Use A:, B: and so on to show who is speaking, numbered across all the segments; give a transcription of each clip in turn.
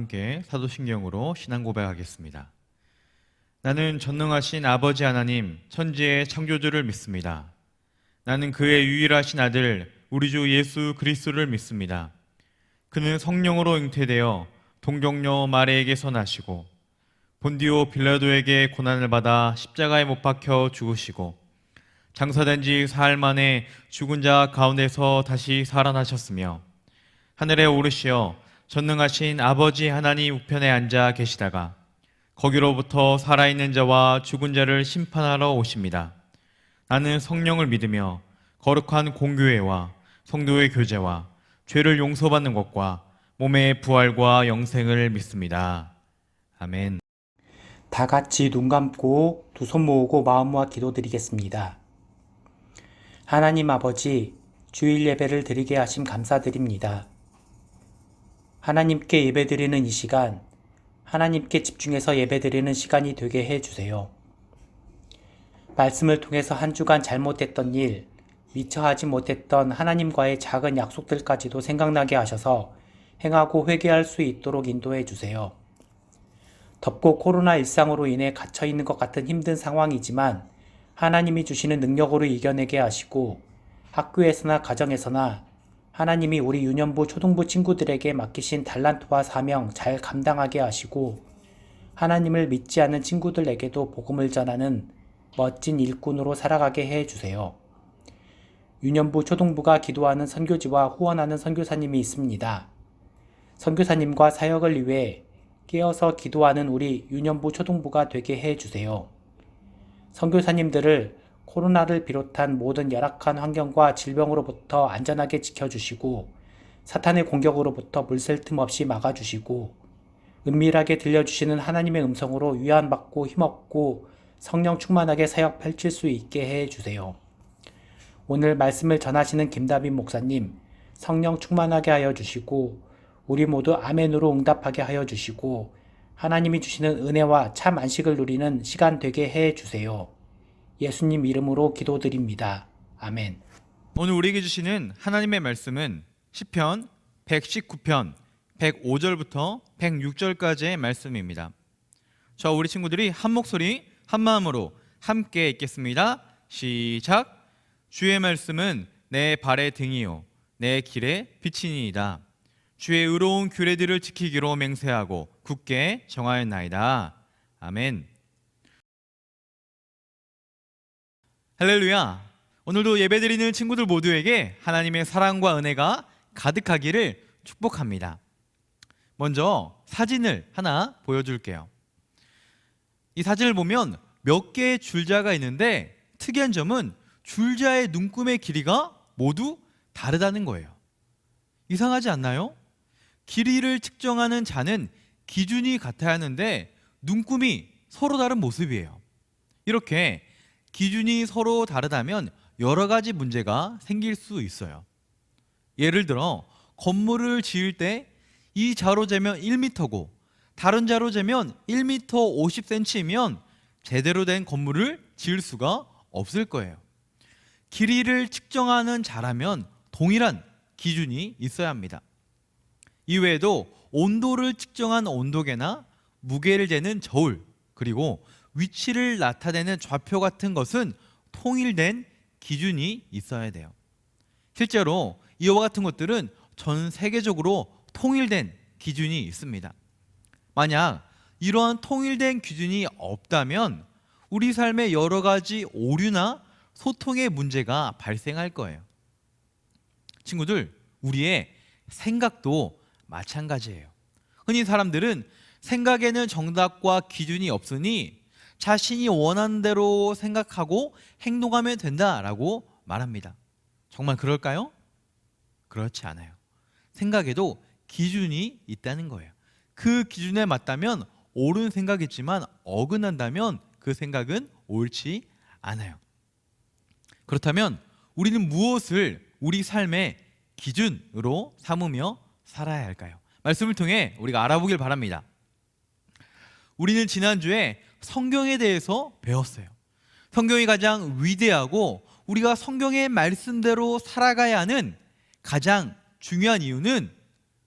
A: 함께 사도신경으로 신앙 고백하겠습니다. 나는 전능하신 아버지 하나님, 천지의 창조주를 믿습니다. 나는 그의 유일하신 아들, 우리 주 예수 그리스도를 믿습니다. 그는 성령으로 잉태되어 동정녀 마리에게서 나시고 본디오 빌라도에게 고난을 받아 십자가에 못 박혀 죽으시고 장사된 지 사흘 만에 죽은 자 가운데서 다시 살아나셨으며 하늘에 오르시어 전능하신 아버지 하나님 우편에 앉아 계시다가 거기로부터 살아있는 자와 죽은 자를 심판하러 오십니다. 나는 성령을 믿으며 거룩한 공교회와 성도의 교제와 죄를 용서받는 것과 몸의 부활과 영생을 믿습니다. 아멘.
B: 다 같이 눈 감고 두 손 모으고 마음 모아 기도드리겠습니다. 하나님 아버지, 주일 예배를 드리게 하심 감사드립니다. 하나님께 예배드리는 이 시간, 하나님께 집중해서 예배드리는 시간이 되게 해주세요. 말씀을 통해서 한 주간 잘못했던 일, 미처 하지 못했던 하나님과의 작은 약속들까지도 생각나게 하셔서 행하고 회개할 수 있도록 인도해 주세요. 덥고 코로나 일상으로 인해 갇혀있는 것 같은 힘든 상황이지만 하나님이 주시는 능력으로 이겨내게 하시고 학교에서나 가정에서나 하나님이 우리 유년부 초등부 친구들에게 맡기신 달란트와 사명 잘 감당하게 하시고 하나님을 믿지 않는 친구들에게도 복음을 전하는 멋진 일꾼으로 살아가게 해주세요. 유년부 초등부가 기도하는 선교지와 후원하는 선교사님이 있습니다. 선교사님과 사역을 위해 깨어서 기도하는 우리 유년부 초등부가 되게 해주세요. 선교사님들을 코로나를 비롯한 모든 열악한 환경과 질병으로부터 안전하게 지켜주시고 사탄의 공격으로부터 물샐 틈 없이 막아주시고 은밀하게 들려주시는 하나님의 음성으로 위안받고 힘없고 성령 충만하게 사역 펼칠 수 있게 해주세요. 오늘 말씀을 전하시는 김다빈 목사님, 성령 충만하게 하여 주시고 우리 모두 아멘으로 응답하게 하여 주시고 하나님이 주시는 은혜와 참 안식을 누리는 시간 되게 해주세요. 예수님 이름으로 기도드립니다. 아멘.
A: 오늘 우리에게 주시는 하나님의 말씀은 시편 119편 105절부터 106절까지의 말씀입니다. 저 우리 친구들이 한 목소리 한 마음으로 함께 읽겠습니다. 시작. 주의 말씀은 내 발의 등이요 내 길의 빛이니이다. 주의 의로운 규례들을 지키기로 맹세하고 굳게 정하였나이다. 아멘. 할렐루야. 오늘도 예배드리는 친구들 모두에게 하나님의 사랑과 은혜가 가득하기를 축복합니다. 먼저 사진을 하나 보여줄게요. 이 사진을 보면 몇 개의 줄자가 있는데 특이한 점은 줄자의 눈금의 길이가 모두 다르다는 거예요. 이상하지 않나요? 길이를 측정하는 자는 기준이 같아야 하는데 눈금이 서로 다른 모습이에요. 이렇게 기준이 서로 다르다면 여러 가지 문제가 생길 수 있어요. 예를 들어 건물을 지을 때 이 자로 재면 1m고 다른 자로 재면 1m 50cm이면 제대로 된 건물을 지을 수가 없을 거예요. 길이를 측정하는 자라면 동일한 기준이 있어야 합니다. 이외에도 온도를 측정한 온도계나 무게를 재는 저울, 그리고 위치를 나타내는 좌표 같은 것은 통일된 기준이 있어야 돼요. 실제로 이와 같은 것들은 전 세계적으로 통일된 기준이 있습니다. 만약 이러한 통일된 기준이 없다면 우리 삶에 여러 가지 오류나 소통의 문제가 발생할 거예요. 친구들, 우리의 생각도 마찬가지예요. 흔히 사람들은 생각에는 정답과 기준이 없으니 자신이 원하는 대로 생각하고 행동하면 된다라고 말합니다. 정말 그럴까요? 그렇지 않아요. 생각에도 기준이 있다는 거예요. 그 기준에 맞다면 옳은 생각이지만 어긋난다면 그 생각은 옳지 않아요. 그렇다면 우리는 무엇을 우리 삶의 기준으로 삼으며 살아야 할까요? 말씀을 통해 우리가 알아보길 바랍니다. 우리는 지난주에 성경에 대해서 배웠어요. 성경이 가장 위대하고 우리가 성경의 말씀대로 살아가야 하는 가장 중요한 이유는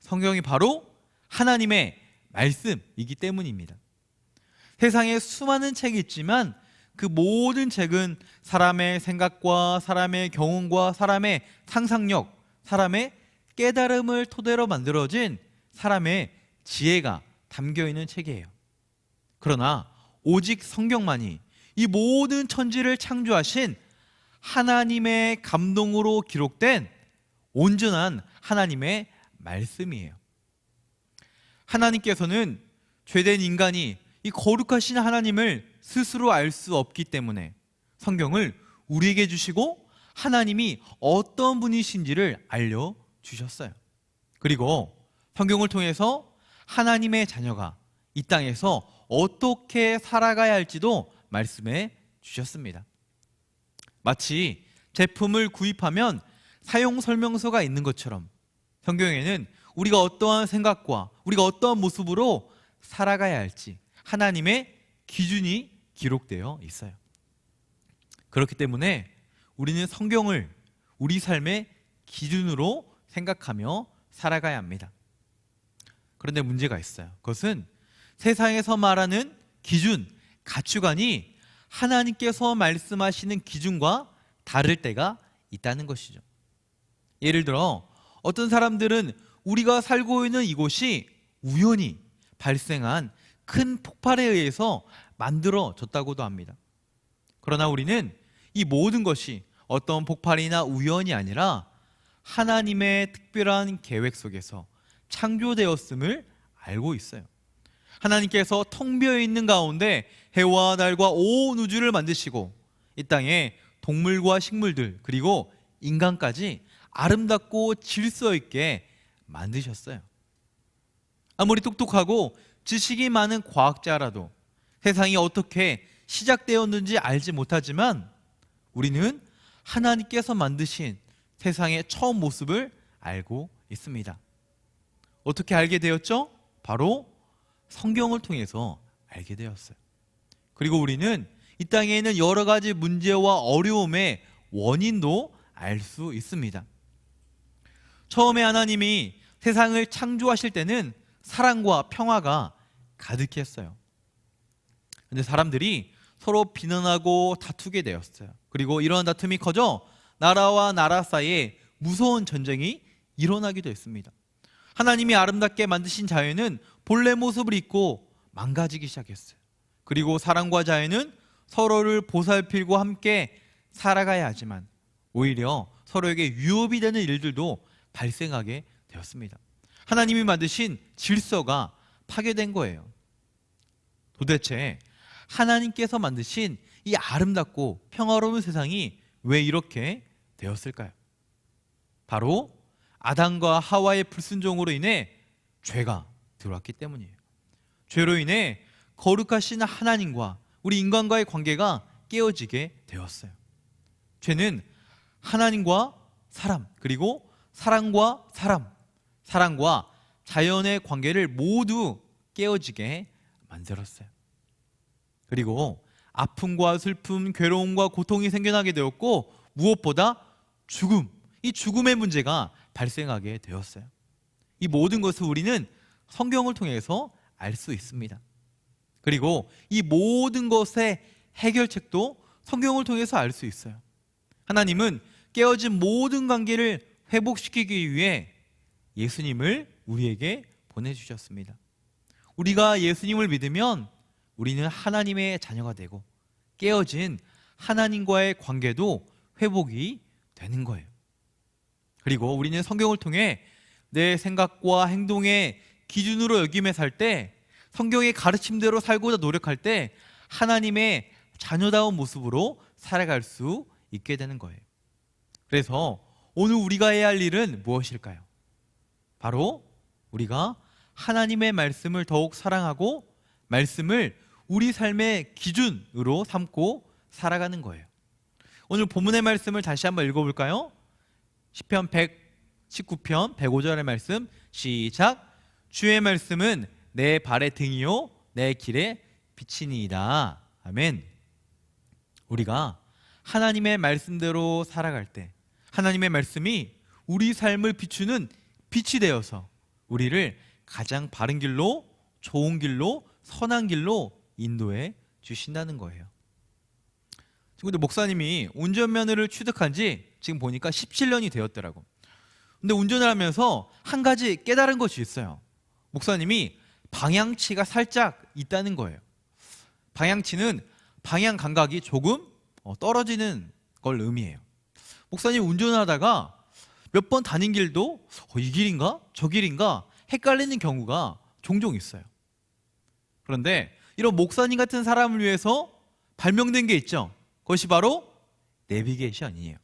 A: 성경이 바로 하나님의 말씀이기 때문입니다. 세상에 수많은 책이 있지만 그 모든 책은 사람의 생각과 사람의 경험과 사람의 상상력, 사람의 깨달음을 토대로 만들어진 사람의 지혜가 담겨 있는 책이에요. 그러나 오직 성경만이 이 모든 천지를 창조하신 하나님의 감동으로 기록된 온전한 하나님의 말씀이에요. 하나님께서는 죄된 인간이 이 거룩하신 하나님을 스스로 알 수 없기 때문에 성경을 우리에게 주시고 하나님이 어떤 분이신지를 알려주셨어요. 그리고 성경을 통해서 하나님의 자녀가 이 땅에서 어떻게 살아가야 할지도 말씀해 주셨습니다. 마치 제품을 구입하면 사용 설명서가 있는 것처럼 성경에는 우리가 어떠한 생각과 우리가 어떠한 모습으로 살아가야 할지 하나님의 기준이 기록되어 있어요. 그렇기 때문에 우리는 성경을 우리 삶의 기준으로 생각하며 살아가야 합니다. 그런데 문제가 있어요. 그것은 세상에서 말하는 기준, 가치관이 하나님께서 말씀하시는 기준과 다를 때가 있다는 것이죠. 예를 들어 어떤 사람들은 우리가 살고 있는 이곳이 우연히 발생한 큰 폭발에 의해서 만들어졌다고도 합니다. 그러나 우리는 이 모든 것이 어떤 폭발이나 우연이 아니라 하나님의 특별한 계획 속에서 창조되었음을 알고 있어요. 하나님께서 텅 비어 있는 가운데 해와 달과 온 우주를 만드시고 이 땅에 동물과 식물들 그리고 인간까지 아름답고 질서 있게 만드셨어요. 아무리 똑똑하고 지식이 많은 과학자라도 세상이 어떻게 시작되었는지 알지 못하지만 우리는 하나님께서 만드신 세상의 처음 모습을 알고 있습니다. 어떻게 알게 되었죠? 바로 성경을 통해서 알게 되었어요. 그리고 우리는 이 땅에 있는 여러 가지 문제와 어려움의 원인도 알 수 있습니다. 처음에 하나님이 세상을 창조하실 때는 사랑과 평화가 가득했어요. 그런데 사람들이 서로 비난하고 다투게 되었어요. 그리고 이러한 다툼이 커져 나라와 나라 사이에 무서운 전쟁이 일어나기도 했습니다. 하나님이 아름답게 만드신 자연은 본래 모습을 잊고 망가지기 시작했어요. 그리고 사랑과 자연은 서로를 보살피고 함께 살아가야 하지만 오히려 서로에게 위협이 되는 일들도 발생하게 되었습니다. 하나님이 만드신 질서가 파괴된 거예요. 도대체 하나님께서 만드신 이 아름답고 평화로운 세상이 왜 이렇게 되었을까요? 바로 아담과 하와의 불순종으로 인해 죄가 들어왔기 때문이에요. 죄로 인해 거룩하신 하나님과 우리 인간과의 관계가 깨어지게 되었어요. 죄는 하나님과 사람 그리고 사람과 사람, 사람과 자연의 관계를 모두 깨어지게 만들었어요. 그리고 아픔과 슬픔, 괴로움과 고통이 생겨나게 되었고 무엇보다 죽음, 이 죽음의 문제가 발생하게 되었어요. 이 모든 것을 우리는 성경을 통해서 알 수 있습니다. 그리고 이 모든 것의 해결책도 성경을 통해서 알 수 있어요. 하나님은 깨어진 모든 관계를 회복시키기 위해 예수님을 우리에게 보내주셨습니다. 우리가 예수님을 믿으면 우리는 하나님의 자녀가 되고 깨어진 하나님과의 관계도 회복이 되는 거예요. 그리고 우리는 성경을 통해 내 생각과 행동의 기준으로 여김에 살 때, 성경의 가르침대로 살고자 노력할 때 하나님의 자녀다운 모습으로 살아갈 수 있게 되는 거예요. 그래서 오늘 우리가 해야 할 일은 무엇일까요? 바로 우리가 하나님의 말씀을 더욱 사랑하고 말씀을 우리 삶의 기준으로 삼고 살아가는 거예요. 오늘 본문의 말씀을 다시 한번 읽어볼까요? 시편 119편 105절의 말씀 시작. 주의 말씀은 내 발의 등이요 내 길의 빛이니이다. 아멘. 우리가 하나님의 말씀대로 살아갈 때 하나님의 말씀이 우리 삶을 비추는 빛이 되어서 우리를 가장 바른 길로 좋은 길로, 선한 길로 인도해 주신다는 거예요. 친구들, 목사님이 운전면허를 취득한 지 지금 보니까 17년이 되었더라고. 근데 운전을 하면서 한 가지 깨달은 것이 있어요. 목사님이 방향치가 살짝 있다는 거예요. 방향치는 방향 감각이 조금 떨어지는 걸 의미해요. 목사님 운전하다가 몇 번 다닌 길도 이 길인가 저 길인가 헷갈리는 경우가 종종 있어요. 그런데 이런 목사님 같은 사람을 위해서 발명된 게 있죠. 그것이 바로 내비게이션이에요.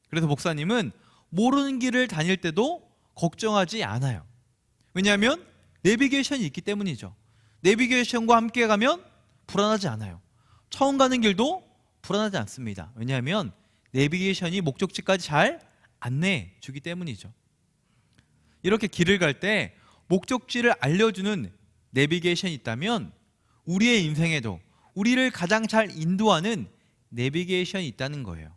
A: 그래서 목사님은 모르는 길을 다닐 때도 걱정하지 않아요. 왜냐하면 내비게이션이 있기 때문이죠. 내비게이션과 함께 가면 불안하지 않아요. 처음 가는 길도 불안하지 않습니다. 왜냐하면 내비게이션이 목적지까지 잘 안내해 주기 때문이죠. 이렇게 길을 갈 때 목적지를 알려주는 내비게이션이 있다면 우리의 인생에도 우리를 가장 잘 인도하는 내비게이션이 있다는 거예요.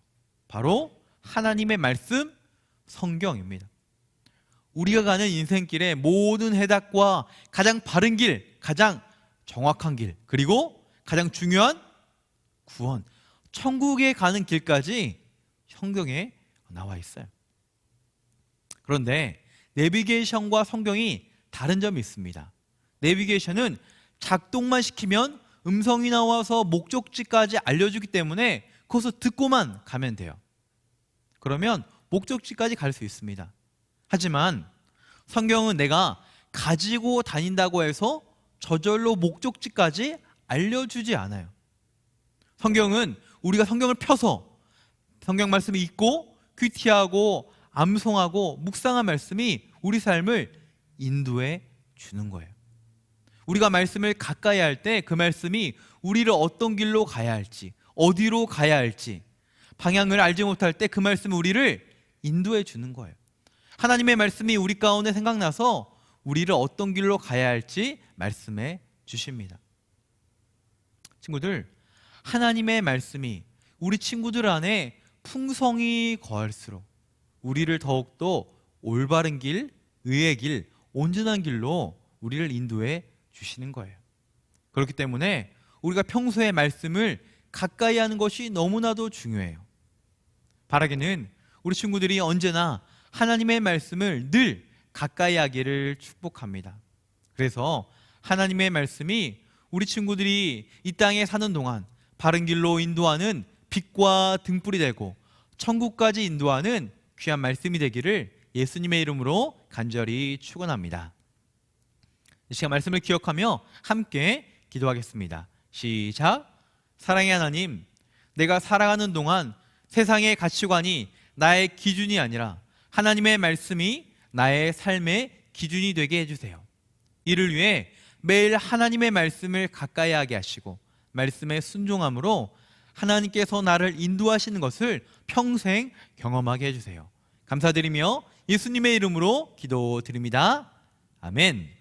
A: 바로 하나님의 말씀, 성경입니다. 우리가 가는 인생길의 모든 해답과 가장 바른 길, 가장 정확한 길, 그리고 가장 중요한 구원, 천국에 가는 길까지 성경에 나와 있어요. 그런데 내비게이션과 성경이 다른 점이 있습니다. 내비게이션은 작동만 시키면 음성이 나와서 목적지까지 알려주기 때문에 그것을 듣고만 가면 돼요. 그러면 목적지까지 갈 수 있습니다. 하지만 성경은 내가 가지고 다닌다고 해서 저절로 목적지까지 알려주지 않아요. 성경은 우리가 성경을 펴서 성경 말씀을 읽고 큐티하고 암송하고 묵상한 말씀이 우리 삶을 인도해 주는 거예요. 우리가 말씀을 가까이 할 때 그 말씀이 우리를 어떤 길로 가야 할지, 어디로 가야 할지, 방향을 알지 못할 때 그 말씀이 우리를 인도해 주는 거예요. 하나님의 말씀이 우리 가운데 생각나서 우리를 어떤 길로 가야 할지 말씀해 주십니다. 친구들, 하나님의 말씀이 우리 친구들 안에 풍성히 거할수록 우리를 더욱더 올바른 길, 의의 길, 온전한 길로 우리를 인도해 주시는 거예요. 그렇기 때문에 우리가 평소에 말씀을 가까이 하는 것이 너무나도 중요해요. 바라기는 우리 친구들이 언제나 하나님의 말씀을 늘 가까이 하기를 축복합니다. 그래서 하나님의 말씀이 우리 친구들이 이 땅에 사는 동안 바른 길로 인도하는 빛과 등불이 되고 천국까지 인도하는 귀한 말씀이 되기를 예수님의 이름으로 간절히 축원합니다. 이 시간 말씀을 기억하며 함께 기도하겠습니다. 시작. 사랑의 하나님, 내가 살아가는 동안 세상의 가치관이 나의 기준이 아니라 하나님의 말씀이 나의 삶의 기준이 되게 해주세요. 이를 위해 매일 하나님의 말씀을 가까이 하게 하시고 말씀에 순종함으로 하나님께서 나를 인도하시는 것을 평생 경험하게 해주세요. 감사드리며 예수님의 이름으로 기도드립니다. 아멘.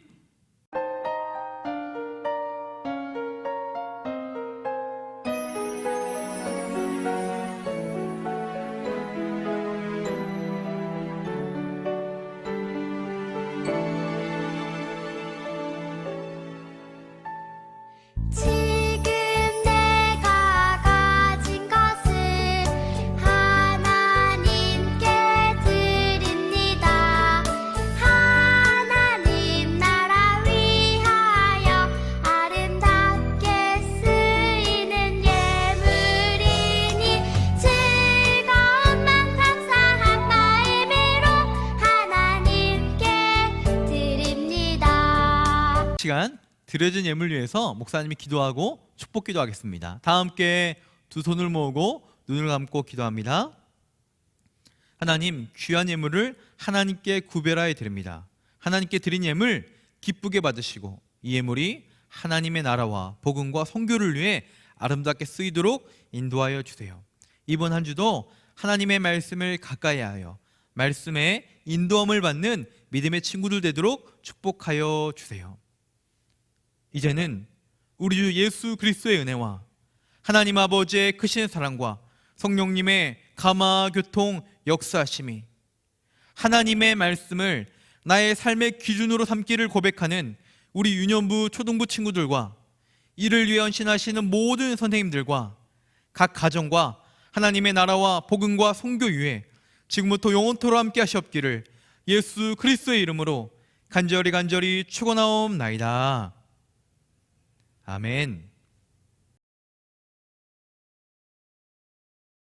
C: 지금 내가 가진 것을 하나님께 드립니다. 하나님 나라 위하여 아름답게 쓰이는 예물이니 즐거움만 감사한 마음으로 하나님께 드립니다.
A: 시간 드려진 예물 위해서 목사님이 기도하고 축복 기도하겠습니다. 다 함께 두 손을 모으고 눈을 감고 기도합니다. 하나님, 귀한 예물을 하나님께 구별하여 드립니다. 하나님께 드린 예물 기쁘게 받으시고 이 예물이 하나님의 나라와 복음과 선교를 위해 아름답게 쓰이도록 인도하여 주세요. 이번 한 주도 하나님의 말씀을 가까이 하여 말씀에 인도함을 받는 믿음의 친구들 되도록 축복하여 주세요. 이제는 우리 주 예수 그리스도의 은혜와 하나님 아버지의 크신 사랑과 성령님의 감화 교통 역사하심이 하나님의 말씀을 나의 삶의 기준으로 삼기를 고백하는 우리 유년부 초등부 친구들과 이를 위해 헌신하시는 모든 선생님들과 각 가정과 하나님의 나라와 복음과 선교 위에 지금부터 영원토록 함께 하시옵기를 예수 그리스도의 이름으로 간절히 축원하옵나이다. 아멘.